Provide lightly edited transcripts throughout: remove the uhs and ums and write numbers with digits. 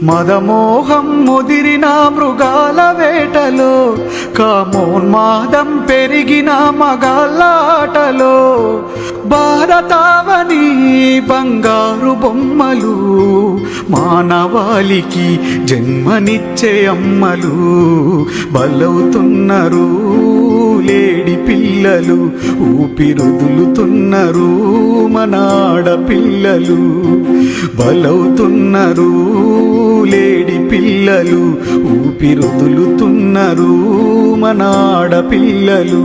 మదమోహం ముదిరిన మృగాల వేటలో, కామోన్మాదం పెరిగిన మగాళ్ళాటలో, భారతావని బంగారు బొమ్మలు, మానవాళికి జన్మనిచ్చే అమ్మలు, బలవుతున్నారు లేడి పిల్లలు, ఊపిరుదులుతున్నారు మన ఆడపిల్లలు, బలవుతున్నారు లేడి పిల్లలు, ఊపిరుదులుతున్నారు మన ఆడపిల్లలు.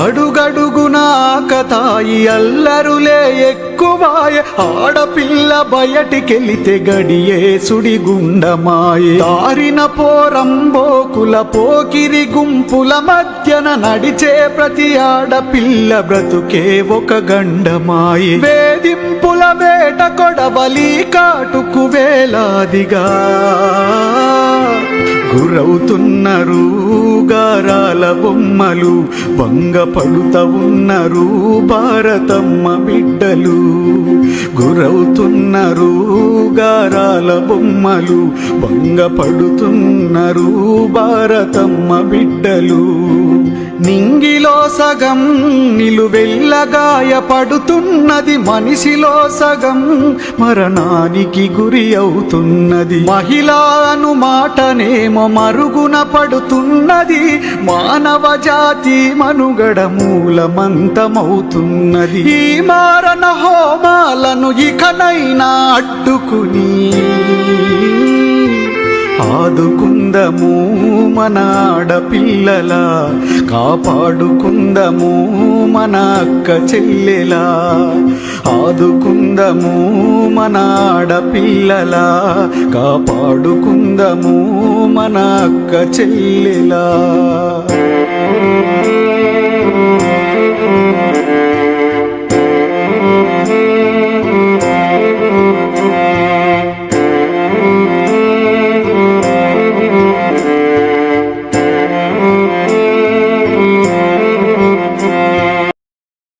అడుగడుగున ఆకతాయి అల్లరులే ఎక్కువాయే, ఆడపిల్ల బయటికెళితే గడియే సుడిగుండమాయే, దారిన పోరంబోకుల పోకిరి గుంపుల మధ్యన నడిచే ప్రతి ఆడపిల్ల బ్రతుకే ఒక గండమాయే, వేధింపుల వేట కొడవలి కాటుకు వేలాదిగా గురవుతున్నారు గారాల బొమ్మలు, భంగపడుత ఉన్నారు భారతమ్మ బిడ్డలు, గురవుతున్నారు గారాల బొమ్మలు, భంగపడుతున్నారు భారతమ్మ బిడ్డలు. నింగిలో సగం నిలువెల్లగాయపడుతున్నది, మనిషిలో సగం మరణానికి గురి అవుతున్నది, మహిళను మాటనేమో మరుగున పడుతున్నది, మానవ జాతి మనుగడ మూలమంతమవుతున్నది. ఈ మారణ హోమాలను ఇకనైనా అడ్డుకుని ఆదుకుందము మన ఆడపిల్లల, కాపాడుకుందము మన అక్క చెల్లెలా, ఆదుకుందము మన ఆడపిల్లల, కాపాడుకుందము మన అక్క చెల్లెలా.